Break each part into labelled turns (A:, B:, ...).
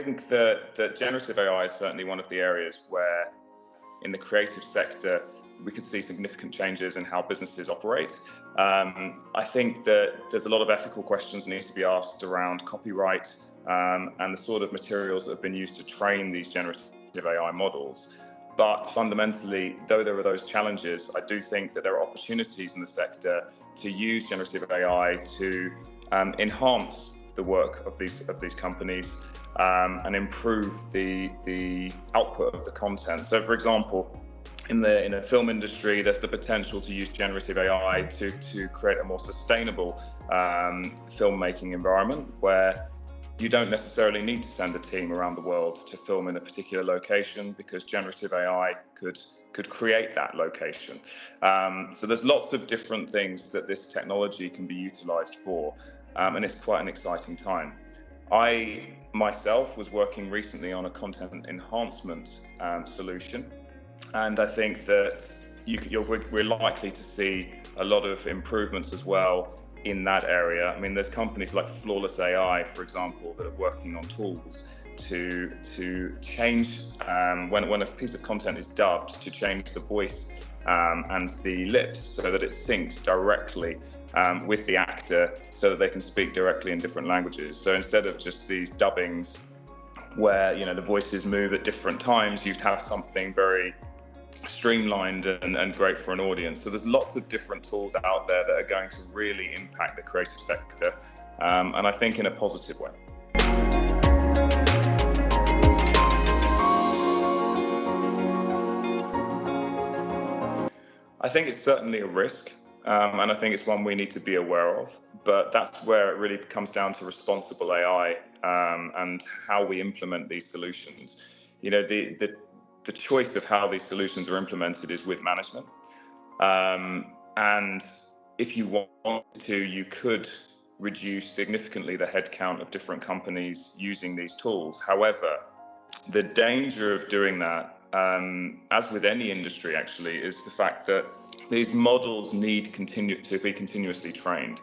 A: think that generative AI is certainly one of the areas where, in the creative sector, we could see significant changes in how businesses operate. I think that there's a lot of ethical questions that need to be asked around copyright and the sort of materials that have been used to train these generative AI models. But fundamentally, though there are those challenges, I do think that there are opportunities in the sector to use generative AI to enhance the work of these companies and improve the output of the content. So, for example, in the film industry, there's the potential to use generative AI to create a more sustainable filmmaking environment where you don't necessarily need to send a team around the world to film in a particular location, because generative AI could create that location. So there's lots of different things that this technology can be utilized for, and it's quite an exciting time. I myself was working recently on a content enhancement solution, and I think that we're likely to see a lot of improvements as well in that area. I mean, there's companies like Flawless AI, for example, that are working on tools to change when a piece of content is dubbed, to change the voice and the lips so that it syncs directly with the actor, so that they can speak directly in different languages. So instead of just these dubbings where the voices move at different times, you'd have something very streamlined and great for an audience. So there's lots of different tools out there that are going to really impact the creative sector, and I think in a positive way. I think it's certainly a risk, and I think it's one we need to be aware of, but that's where it really comes down to responsible AI and how we implement these solutions. The choice of how these solutions are implemented is with management. And if you want to, you could reduce significantly the headcount of different companies using these tools. However, the danger of doing that, as with any industry actually, is the fact that these models need to be continuously trained.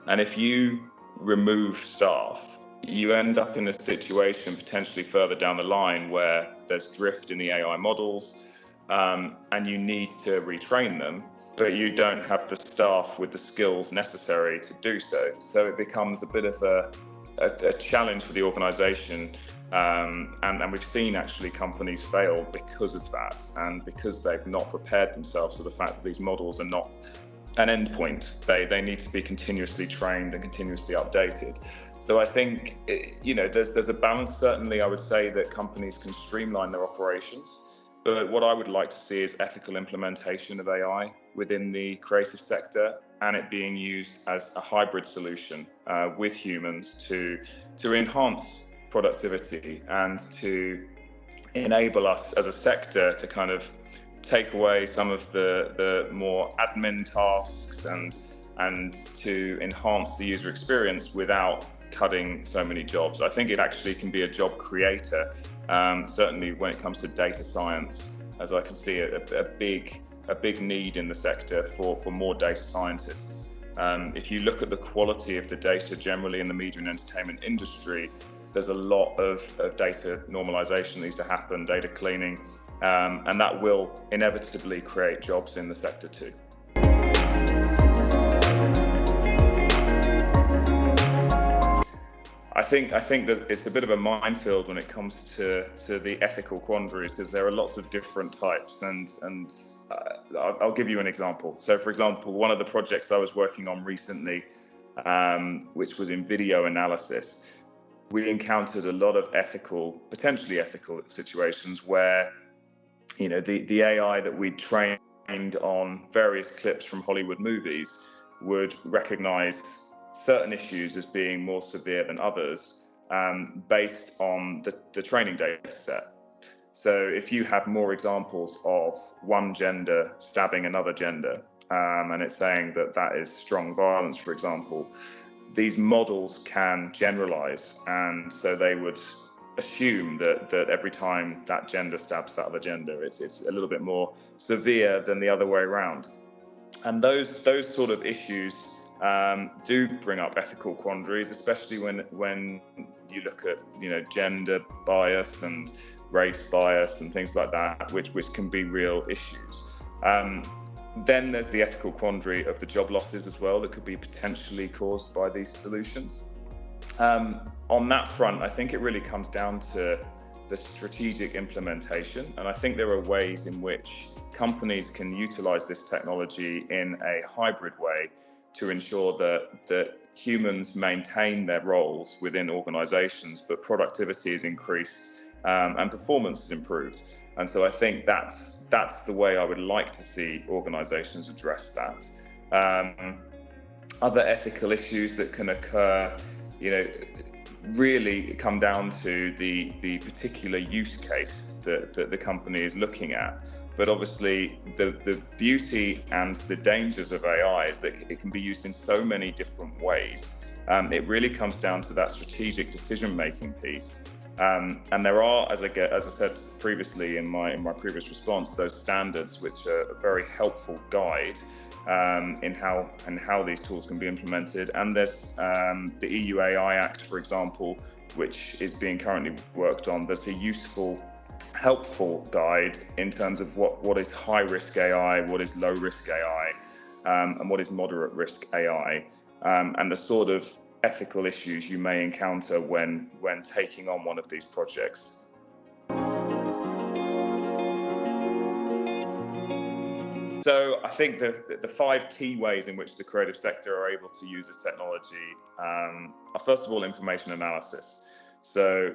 A: And if you remove staff, you end up in a situation potentially further down the line where there's drift in the AI models, and you need to retrain them, but you don't have the staff with the skills necessary to do so. So it becomes a bit of a challenge for the organization, and we've seen actually companies fail because of that, and because they've not prepared themselves for the fact that these models are not an endpoint. They need to be continuously trained and continuously updated. So I think there's a balance. Certainly, I would say that companies can streamline their operations, but what I would like to see is ethical implementation of AI within the creative sector, and it being used as a hybrid solution with humans to enhance productivity and to enable us as a sector to kind of take away some of the more admin tasks and to enhance the user experience without cutting so many jobs. I think it actually can be a job creator, certainly when it comes to data science, as I can see a big need in the sector for more data scientists. If you look at the quality of the data generally in the media and entertainment industry, there's a lot of data normalization needs to happen, data cleaning, and that will inevitably create jobs in the sector too. I think that it's a bit of a minefield when it comes to the ethical quandaries, because there are lots of different types, and I'll give you an example. So, for example, one of the projects I was working on recently, which was in video analysis, we encountered a lot of potentially ethical situations where, the AI that we trained on various clips from Hollywood movies would recognize certain issues as being more severe than others, based on the training data set. So if you have more examples of one gender stabbing another gender, and it's saying that is strong violence, for example, these models can generalize, and so they would assume that every time that gender stabs that other gender, it's a little bit more severe than the other way around. And those sort of issues do bring up ethical quandaries, especially when you look at gender bias and race bias and things like that, which can be real issues. Then there's the ethical quandary of the job losses as well that could be potentially caused by these solutions. On that front, I think it really comes down to the strategic implementation, and I think there are ways in which companies can utilize this technology in a hybrid way to ensure that humans maintain their roles within organizations, but productivity is increased and performance is improved. And so I think that's the way I would like to see organizations address that. Other ethical issues that can occur, really come down to the particular use case that the company is looking at. But obviously, the beauty and the dangers of AI is that it can be used in so many different ways. It really comes down to that strategic decision-making piece. And there are, as I said previously in my previous response, those standards which are a very helpful guide in how these tools can be implemented. And there's the EU AI Act, for example, which is being currently worked on. That's a useful, helpful guide in terms of what is high risk AI, what is low risk AI, and what is moderate risk AI, and the sort of ethical issues you may encounter when taking on one of these projects. So I think the 5 key ways in which the creative sector are able to use this technology are, first of all, information analysis. So,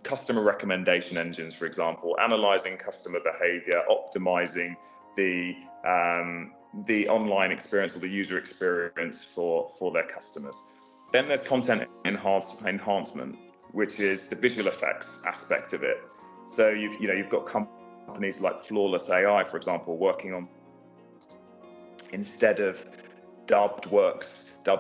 A: customer recommendation engines, for example, analyzing customer behavior, optimizing the online experience or the user experience for their customers. Then there's content enhancement, which is the visual effects aspect of it. So you've got companies like Flawless AI, for example, working on, instead of dubbed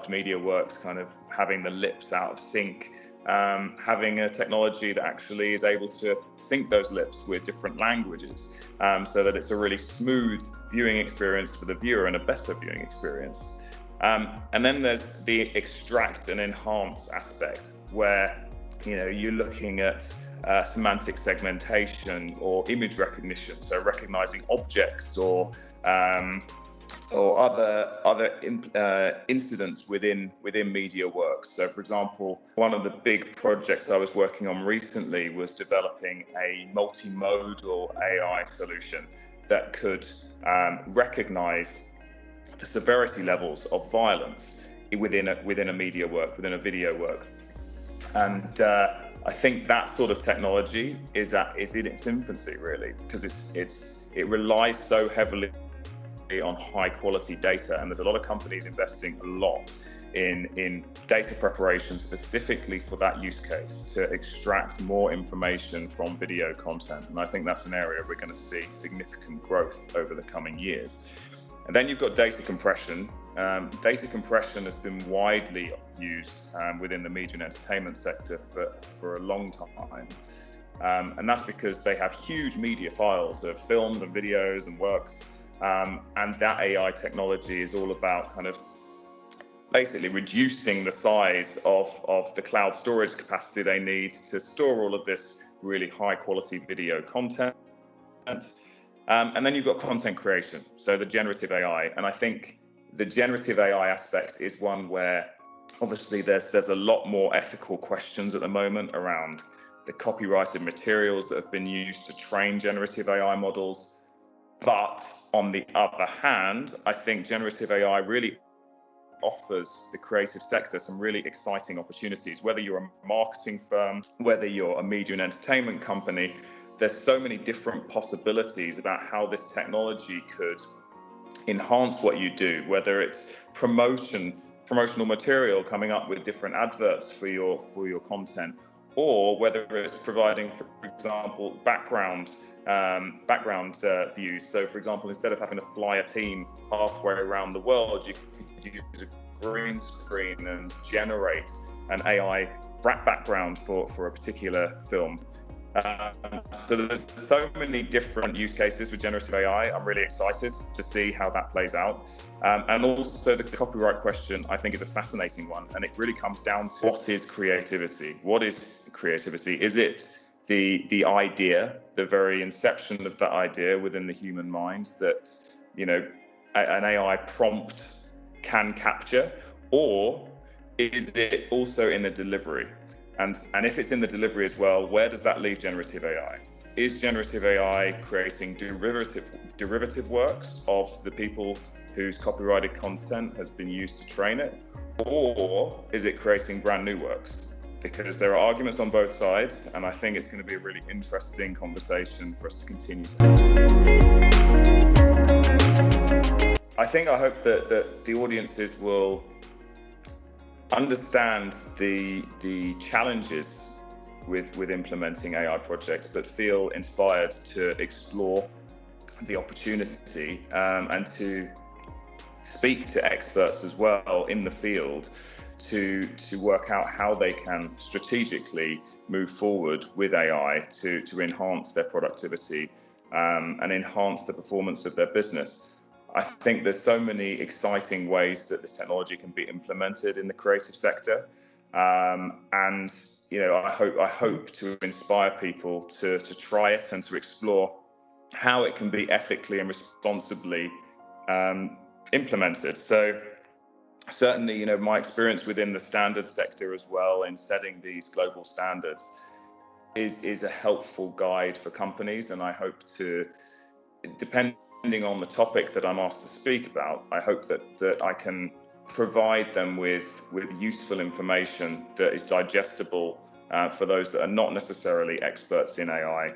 A: media works, kind of having the lips out of sync, having a technology that actually is able to sync those lips with different languages, so that it's a really smooth viewing experience for the viewer and a better viewing experience. And then there's the extract and enhance aspect, where you're looking at semantic segmentation or image recognition, so recognizing objects or other incidents within media works. So, for example, one of the big projects I was working on recently was developing a multimodal AI solution that could recognize the severity levels of violence within a media work, within a video work. And I think that sort of technology is in its infancy, really, because it relies so heavily on high quality data, and there's a lot of companies investing a lot in data preparation specifically for that use case, to extract more information from video content. And I think that's an area we're going to see significant growth over the coming years. And then you've got data compression. Data compression has been widely used within the media and entertainment sector for a long time. And that's because they have huge media files of films and videos and works. And that AI technology is all about kind of basically reducing the size of the cloud storage capacity they need to store all of this really high quality video content. And then you've got content creation, so the generative AI. And I think the generative AI aspect is one where obviously there's a lot more ethical questions at the moment around the copyrighted materials that have been used to train generative AI models. But on the other hand, I think generative AI really offers the creative sector some really exciting opportunities. Whether you're a marketing firm, whether you're a media and entertainment company, there's so many different possibilities about how this technology could enhance what you do, whether it's promotional material, coming up with different adverts for your content, or whether it's providing, for example, background views. So, for example, instead of having to fly a team halfway around the world, you could use a green screen and generate an AI background for a particular film. So there's so many different use cases with generative AI. I'm really excited to see how that plays out. And also the copyright question, I think, is a fascinating one. And it really comes down to what is creativity? What is creativity? Is it the idea, the very inception of that idea within the human mind that, you know, an AI prompt can capture? Or is it also in the delivery? And if it's in the delivery as well, where does that leave generative AI? Is generative AI creating derivative works of the people whose copyrighted content has been used to train it? Or is it creating brand new works? Because there are arguments on both sides, and I think it's going to be a really interesting conversation for us to continue to have. I hope that the audiences will understand the challenges with implementing AI projects, but feel inspired to explore the opportunity and to speak to experts as well in the field to work out how they can strategically move forward with AI to enhance their productivity and enhance the performance of their business. I think there's so many exciting ways that this technology can be implemented in the creative sector, and I hope to inspire people to try it and to explore how it can be ethically and responsibly implemented. So certainly, my experience within the standards sector as well in setting these global standards is a helpful guide for companies, and I hope to, depending on the topic that I'm asked to speak about, I hope that I can provide them with useful information that is digestible for those that are not necessarily experts in AI,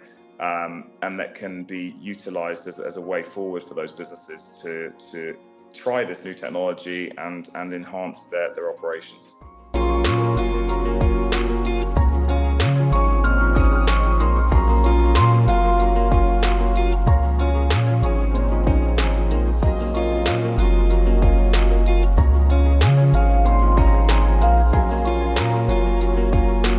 A: and that can be utilized as a way forward for those businesses to try this new technology and enhance their operations.